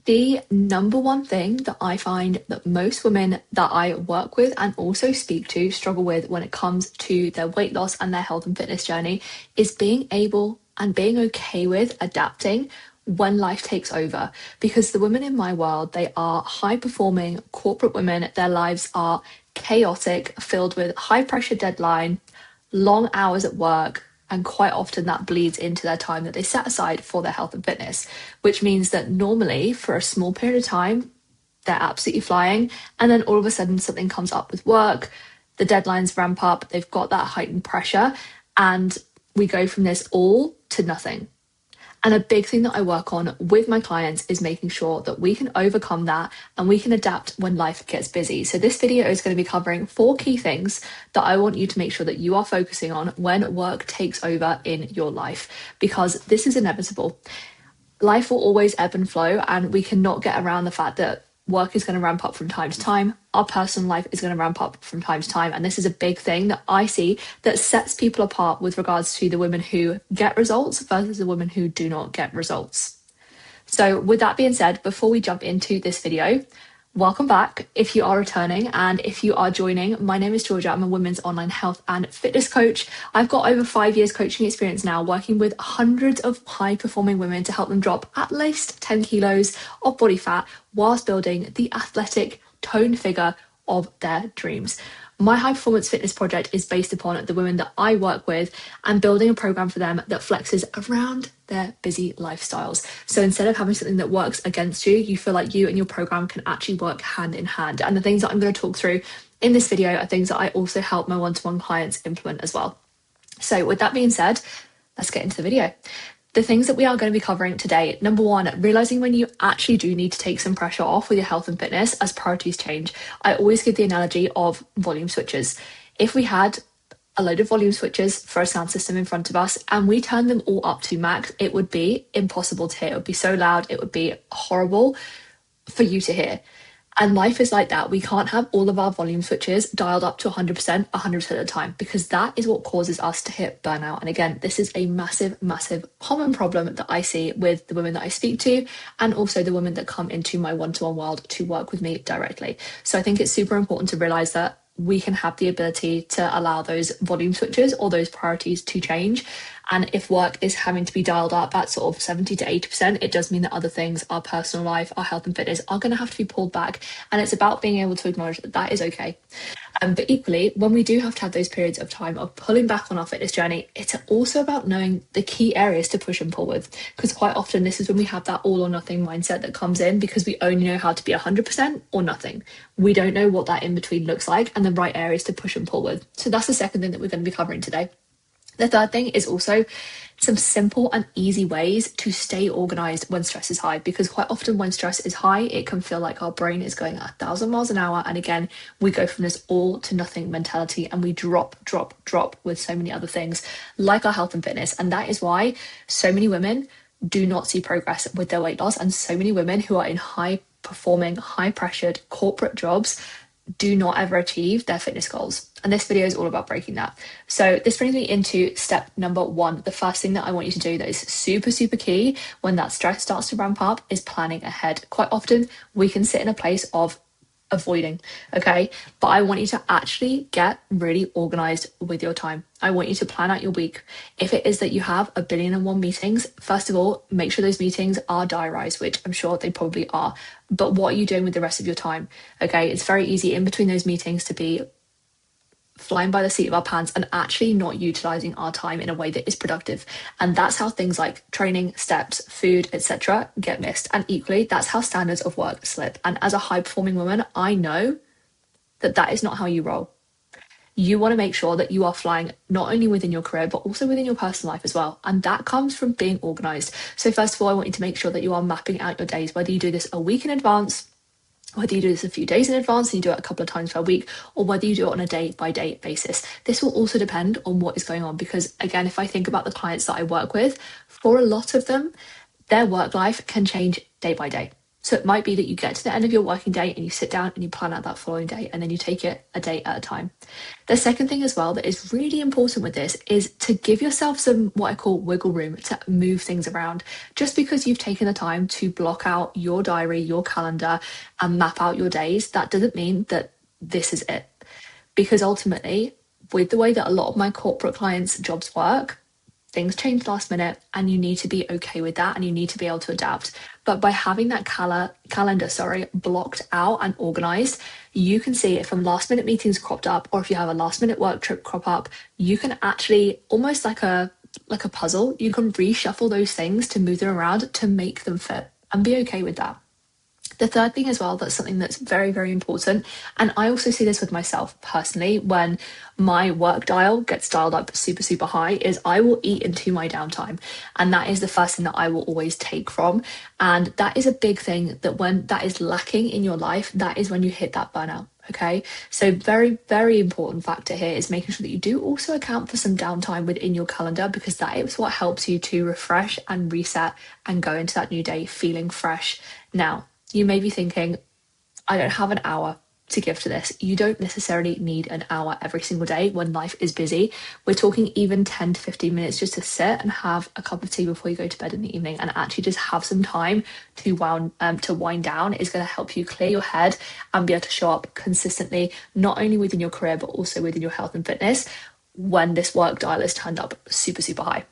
The number one thing that I find that most women that I work with and also speak to struggle with when it comes to their weight loss and their health and fitness journey is being able and being okay with adapting when life takes over. Because the women in my world, they are high performing corporate women. Their lives are chaotic, filled with high pressure deadline, long hours at work, and quite often that bleeds into their time that they set aside for their health and fitness, which means that normally for a small period of time, they're absolutely flying. And then all of a sudden, something comes up with work, the deadlines ramp up, they've got that heightened pressure, and we go from this all to nothing. And a big thing that I work on with my clients is making sure that we can overcome that and we can adapt when life gets busy. So this video is going to be covering 4 key things that I want you to make sure that you are focusing on when work takes over in your life, because this is inevitable. Life will always ebb and flow, and we cannot get around the fact that work is going to ramp up from time to time. Our personal life is going to ramp up from time to time. And this is a big thing that I see that sets people apart with regards to the women who get results versus the women who do not get results. So with that being said, before we jump into this video, welcome back if you are returning, and if you are joining, my name is Georgia. I'm a women's online health and fitness coach. I've got over 5 years coaching experience now, working with hundreds of high performing women to help them drop at least 10 kilos of body fat whilst building the athletic toned figure of their dreams. My high performance fitness project is based upon the women that I work with and building a program for them that flexes around their busy lifestyles. So instead of having something that works against you, you feel like you and your program can actually work hand in hand. And the things that I'm going to talk through in this video are things that I also help my one-to-one clients implement as well. So with that being said, let's get into the video. The things that we are going to be covering today: number 1, realizing when you actually do need to take some pressure off with your health and fitness as priorities change. I always give the analogy of volume switches. If we had a load of volume switches for a sound system in front of us and we turned them all up to max, it would be impossible to hear. It would be so loud, it would be horrible for you to hear. And life is like that. We can't have all of our volume switches dialed up to 100% of the time, because that is what causes us to hit burnout. And again, this is a massive, massive common problem that I see with the women that I speak to, and also the women that come into my one-to-one world to work with me directly. So I think it's super important to realize that we can have the ability to allow those volume switches or those priorities to change. And if work is having to be dialed up at sort of 70 to 80%, it does mean that other things, our personal life, our health and fitness, are going to have to be pulled back. And it's about being able to acknowledge that that is okay. But equally, when we do have to have those periods of time of pulling back on our fitness journey, it's also about knowing the key areas to push and pull with. Because quite often this is when we have that all or nothing mindset that comes in, because we only know how to be 100% or nothing. We don't know what that in between looks like and the right areas to push and pull with. So that's the second thing that we're going to be covering today. The third thing is also some simple and easy ways to stay organized when stress is high, because quite often when stress is high, it can feel like our brain is going at 1,000 miles an hour. And again, we go from this all to nothing mentality and we drop with so many other things like our health and fitness. And that is why so many women do not see progress with their weight loss. And so many women who are in high performing, high pressured corporate jobs do not ever achieve their fitness goals. And this video is all about breaking that. So this brings me into step number 1. The first thing that I want you to do that is super, super key when that stress starts to ramp up is planning ahead. Quite often we can sit in a place of avoiding, okay? But I want you to actually get really organized with your time. I want you to plan out your week. If it is that you have 1,000,000,001 meetings, first of all, make sure those meetings are diarized, which I'm sure they probably are. But what are you doing with the rest of your time? Okay, it's very easy in between those meetings to be flying by the seat of our pants and actually not utilizing our time in a way that is productive. And that's how things like training, steps, food, etc. get missed. And equally, that's how standards of work slip. And as a high performing woman, I know that that is not how you roll. You want to make sure that you are flying not only within your career, but also within your personal life as well. And that comes from being organized. So first of all, I want you to make sure that you are mapping out your days, whether you do this a week in advance, whether you do this a few days in advance and you do it a couple of times per week, or whether you do it on a day-by-day basis. This will also depend on what is going on, because again, if I think about the clients that I work with, for a lot of them, their work life can change day by day. So it might be that you get to the end of your working day and you sit down and you plan out that following day, and then you take it a day at a time. The second thing as well that is really important with this is to give yourself some what I call wiggle room to move things around. Just because you've taken the time to block out your diary, your calendar, and map out your days, that doesn't mean that this is it. Because ultimately, with the way that a lot of my corporate clients' jobs work, things change last minute, and you need to be okay with that, and you need to be able to adapt. But by having that calendar blocked out and organized, you can see if some last minute meetings cropped up, or if you have a last minute work trip crop up, you can actually, almost like a puzzle, you can reshuffle those things to move them around to make them fit, and be okay with that. The third thing as well, that's something that's very, very important. And I also see this with myself personally when my work dial gets dialed up super, super high, is I will eat into my downtime. And that is the first thing that I will always take from. And that is a big thing, that when that is lacking in your life, that is when you hit that burnout. Okay, so very, very important factor here is making sure that you do also account for some downtime within your calendar, because that is what helps you to refresh and reset and go into that new day feeling fresh. Now, you may be thinking, I don't have an hour to give to this. You don't necessarily need an hour every single day when life is busy. We're talking even 10 to 15 minutes just to sit and have a cup of tea before you go to bed in the evening, and actually just have some time to wind down is going to help you clear your head and be able to show up consistently, not only within your career, but also within your health and fitness when this work dial is turned up super, super high.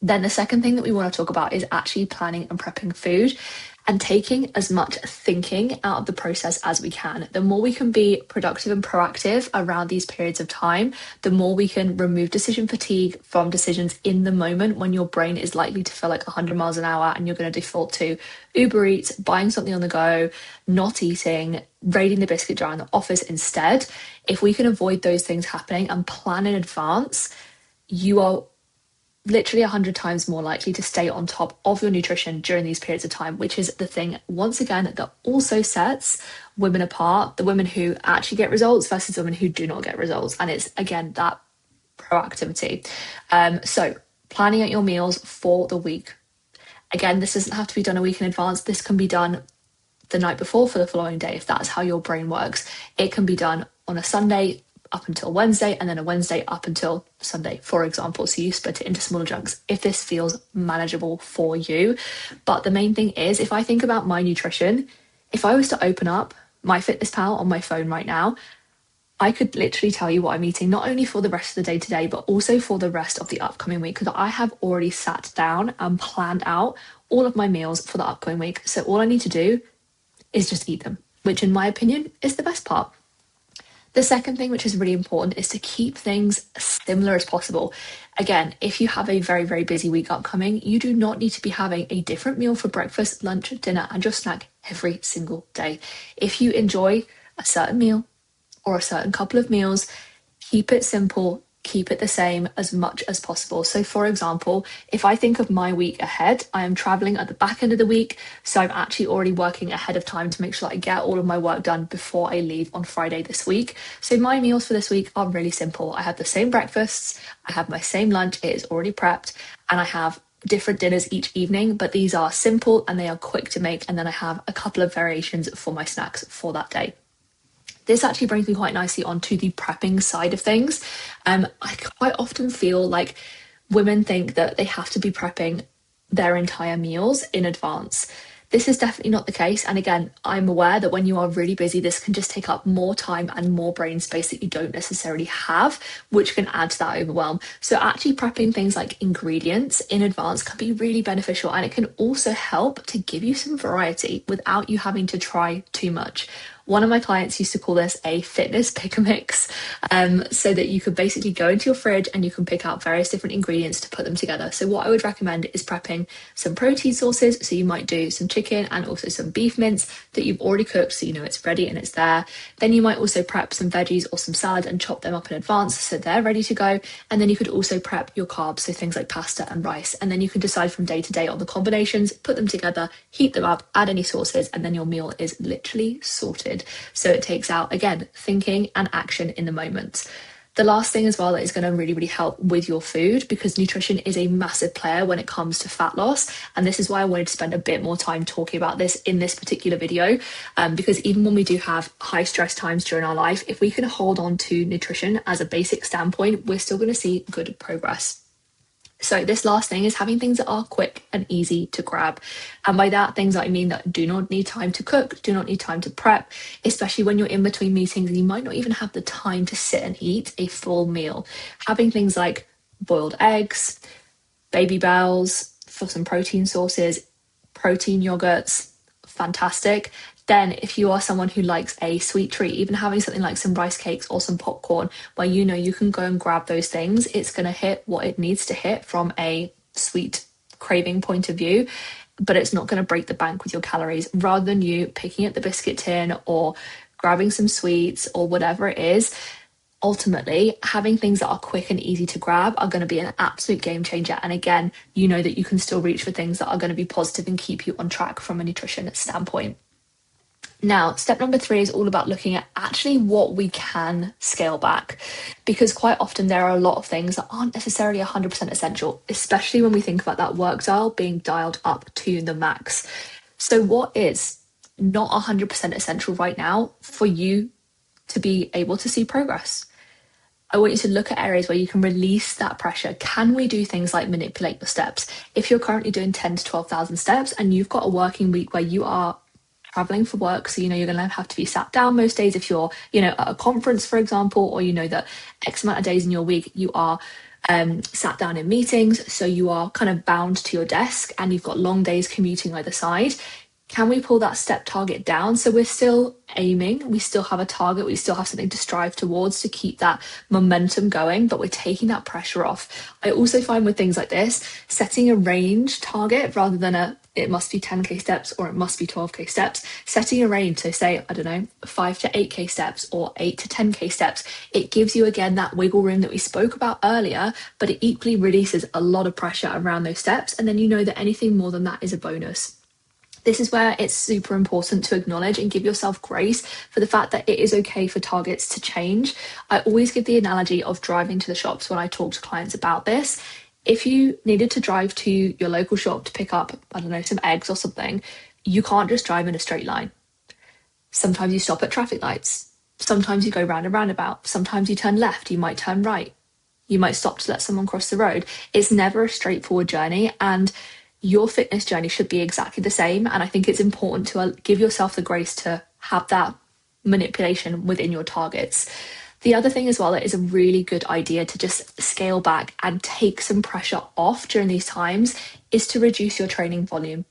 Then the second thing that we want to talk about is actually planning and prepping food, and taking as much thinking out of the process as we can. The more we can be productive and proactive around these periods of time, the more we can remove decision fatigue from decisions in the moment when your brain is likely to feel like 100 miles an hour and you're going to default to Uber Eats, buying something on the go, not eating, raiding the biscuit jar in the office instead. If we can avoid those things happening and plan in advance, you are literally 100 times more likely to stay on top of your nutrition during these periods of time, which is the thing, once again, that also sets women apart, the women who actually get results versus the women who do not get results. And it's, again, that proactivity. So planning out your meals for the week. Again, this doesn't have to be done a week in advance. This can be done the night before for the following day, if that's how your brain works. It can be done on a Sunday up until Wednesday, and then a Wednesday up until Sunday, for example. So you split it into smaller chunks if this feels manageable for you. But the main thing is, if I think about my nutrition, if I was to open up MyFitnessPal on my phone right now, I could literally tell you what I'm eating, not only for the rest of the day today, but also for the rest of the upcoming week, because I have already sat down and planned out all of my meals for the upcoming week. So all I need to do is just eat them, which in my opinion is the best part. The second thing, which is really important, is to keep things similar as possible. Again, if you have a very, very busy week upcoming, you do not need to be having a different meal for breakfast, lunch, dinner, and your snack every single day. If you enjoy a certain meal or a certain couple of meals, keep it simple, keep it the same as much as possible. So for example, if I think of my week ahead, I am traveling at the back end of the week. So I'm actually already working ahead of time to make sure that I get all of my work done before I leave on Friday this week. So my meals for this week are really simple. I have the same breakfasts, I have my same lunch, it is already prepped, and I have different dinners each evening, but these are simple and they are quick to make. And then I have a couple of variations for my snacks for that day. This actually brings me quite nicely onto the prepping side of things. I quite often feel like women think that they have to be prepping their entire meals in advance. This is definitely not the case. And again, I'm aware that when you are really busy, this can just take up more time and more brain space that you don't necessarily have, which can add to that overwhelm. So actually prepping things like ingredients in advance can be really beneficial. And it can also help to give you some variety without you having to try too much. One of my clients used to call this a fitness pick a mix, so that you could basically go into your fridge and you can pick out various different ingredients to put them together. So what I would recommend is prepping some protein sources. So you might do some chicken and also some beef mince that you've already cooked, so you know it's ready and it's there. Then you might also prep some veggies or some salad and chop them up in advance so they're ready to go. And then you could also prep your carbs, so things like pasta and rice. And then you can decide from day to day on the combinations, put them together, heat them up, add any sauces, and then your meal is literally sorted. So it takes out, again, thinking and action in the moment. The last thing as well that is going to really, really help with your food, because nutrition is a massive player when it comes to fat loss. And this is why I wanted to spend a bit more time talking about this in this particular video, because even when we do have high stress times during our life, if we can hold on to nutrition as a basic standpoint, we're still going to see good progress. So this last thing is having things that are quick and easy to grab. And by that, things that I mean that do not need time to cook, do not need time to prep, especially when you're in between meetings and you might not even have the time to sit and eat a full meal. Having things like boiled eggs, baby bells for some protein sources, protein yogurts, fantastic. Then if you are someone who likes a sweet treat, even having something like some rice cakes or some popcorn where you know you can go and grab those things, it's going to hit what it needs to hit from a sweet craving point of view, but it's not going to break the bank with your calories. Rather than you picking up the biscuit tin or grabbing some sweets or whatever it is, ultimately having things that are quick and easy to grab are going to be an absolute game changer. And again, you know that you can still reach for things that are going to be positive and keep you on track from a nutrition standpoint. Now, step number 3 is all about looking at actually what we can scale back, because quite often there are a lot of things that aren't necessarily 100% essential, especially when we think about that work dial being dialed up to the max. So what is not 100% essential right now for you to be able to see progress? I want you to look at areas where you can release that pressure. Can we do things like manipulate your steps? If you're currently doing 10 to 12,000 steps and you've got a working week where you are traveling for work, so you know you're going to have to be sat down most days if you're at a conference, for example, or that X amount of days in your week you are sat down in meetings, so you are kind of bound to your desk and you've got long days commuting either side. Can we pull that step target down so we're still aiming, we still have a target, we still have something to strive towards to keep that momentum going, but we're taking that pressure off? I also find with things like this, setting a range target rather than it must be 10k steps or it must be 12k steps, setting a range, so say, I don't know, 5 to 8k steps or 8 to 10k steps, it gives you again that wiggle room that we spoke about earlier, but it equally releases a lot of pressure around those steps, and then you know that anything more than that is a bonus. This is where it's super important to acknowledge and give yourself grace for the fact that it is okay for targets to change. I always give the analogy of driving to the shops when I talk to clients about this. If you needed to drive to your local shop to pick up, I don't know, some eggs or something, you can't just drive in a straight line. Sometimes you stop at traffic lights. Sometimes you go round a roundabout. Sometimes you turn left, you might turn right. You might stop to let someone cross the road. It's never a straightforward journey, and your fitness journey should be exactly the same. And I think it's important to give yourself the grace to have that manipulation within your targets. The other thing as well that is a really good idea to just scale back and take some pressure off during these times is to reduce your training volume.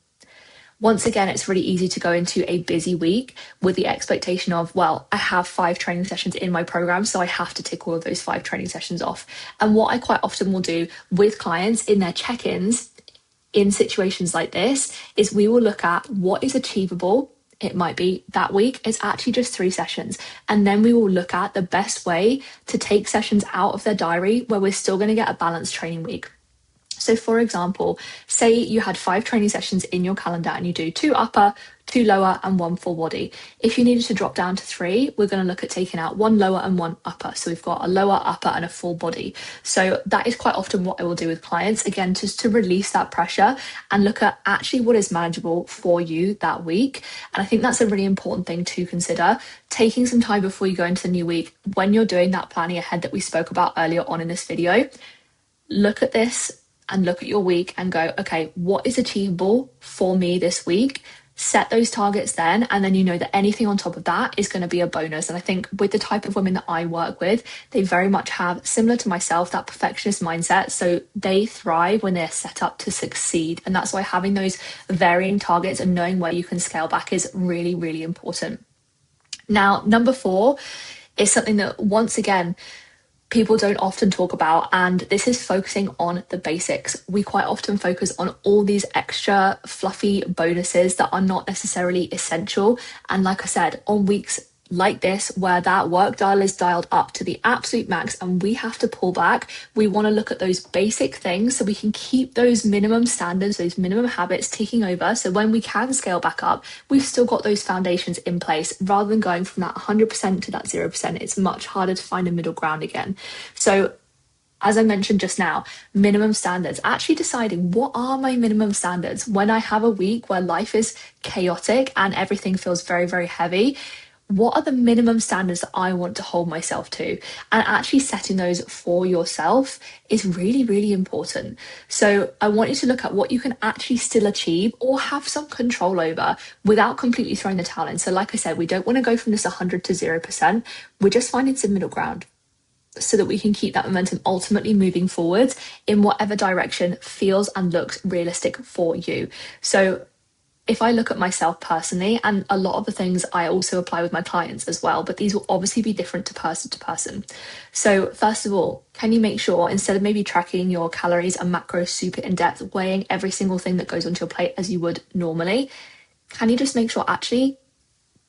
Once again, it's really easy to go into a busy week with the expectation of, well, I have 5 training sessions in my program, so I have to tick all of those 5 training sessions off. And what I quite often will do with clients in their check-ins in situations like this is we will look at what is achievable. It might be that week it's actually just 3 sessions, and then we will look at the best way to take sessions out of their diary where we're still going to get a balanced training week. So for example, say you had 5 training sessions in your calendar and you do 2 upper, 2 lower and 1 full body. If you needed to drop down to 3, we're going to look at taking out 1 lower and 1 upper. So we've got a lower, upper and a full body. So that is quite often what I will do with clients, again, just to release that pressure and look at actually what is manageable for you that week. And I think that's a really important thing to consider, taking some time before you go into the new week when you're doing that planning ahead that we spoke about earlier on in this video. Look at this and look at your week and go, okay, what is achievable for me this week? Set those targets then, and then you know that anything on top of that is going to be a bonus. And I think with the type of women that I work with, they very much have, similar to myself, that perfectionist mindset. So they thrive when they're set up to succeed. And that's why having those varying targets and knowing where you can scale back is really, really important. Now, number 4 is something that, once again, people don't often talk about, and this is focusing on the basics. We quite often focus on all these extra fluffy bonuses that are not necessarily essential. And like I said, on weeks like this, where that work dial is dialed up to the absolute max and we have to pull back, we want to look at those basic things so we can keep those minimum standards, those minimum habits ticking over. So when we can scale back up, we've still got those foundations in place rather than going from that 100% to that 0%. It's much harder to find a middle ground again. So as I mentioned just now, minimum standards, actually deciding what are my minimum standards when I have a week where life is chaotic and everything feels very, very heavy. What are the minimum standards that I want to hold myself to? And actually setting those for yourself is really, really important. So I want you to look at what you can actually still achieve or have some control over without completely throwing the towel in. So like I said, we don't want to go from this 100 to 0%. We're just finding some middle ground so that we can keep that momentum ultimately moving forward in whatever direction feels and looks realistic for you. So if I look at myself personally, and a lot of the things I also apply with my clients as well, but these will obviously be different to person. So first of all, can you make sure, instead of maybe tracking your calories and macros super in depth, weighing every single thing that goes onto your plate as you would normally, can you just make sure, actually,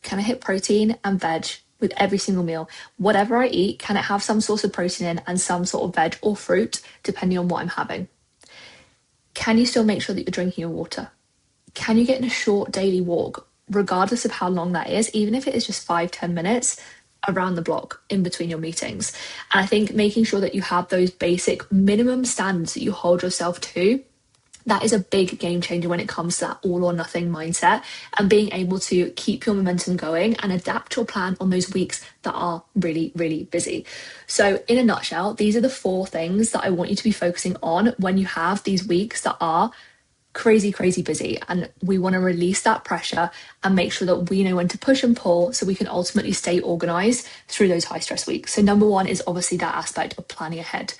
can I hit protein and veg with every single meal? Whatever I eat, can it have some source of protein in and some sort of veg or fruit, depending on what I'm having? Can you still make sure that you're drinking your water? Can you get in a short daily walk, regardless of how long that is, even if it is just 5-10 minutes around the block in between your meetings? And I think making sure that you have those basic minimum standards that you hold yourself to, that is a big game changer when it comes to that all or nothing mindset, and being able to keep your momentum going and adapt your plan on those weeks that are really, really busy. So in a nutshell, these are the 4 things that I want you to be focusing on when you have these weeks that are crazy, crazy busy. And we want to release that pressure and make sure that we know when to push and pull so we can ultimately stay organized through those high stress weeks. So number 1 is obviously that aspect of planning ahead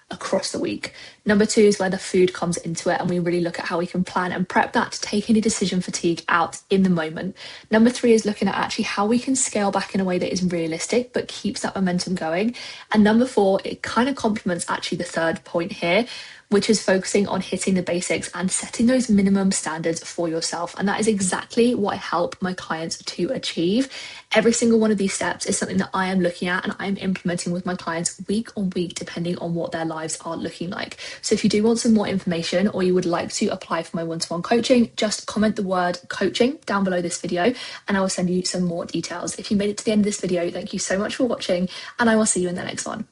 across the week. Number 2 is where the food comes into it, and we really look at how we can plan and prep that to take any decision fatigue out in the moment. Number 3 is looking at actually how we can scale back in a way that is realistic but keeps that momentum going. And number 4, it kind of complements actually the third point here, which is focusing on hitting the basics and setting those minimum standards for yourself. And that is exactly what I help my clients to achieve. Every single one of these steps is something that I am looking at and I'm implementing with my clients week on week, depending on what their lives are looking like. So if you do want some more information or you would like to apply for my one-to-one coaching, just comment the word coaching down below this video and I will send you some more details. If you made it to the end of this video, thank you so much for watching, and I will see you in the next one.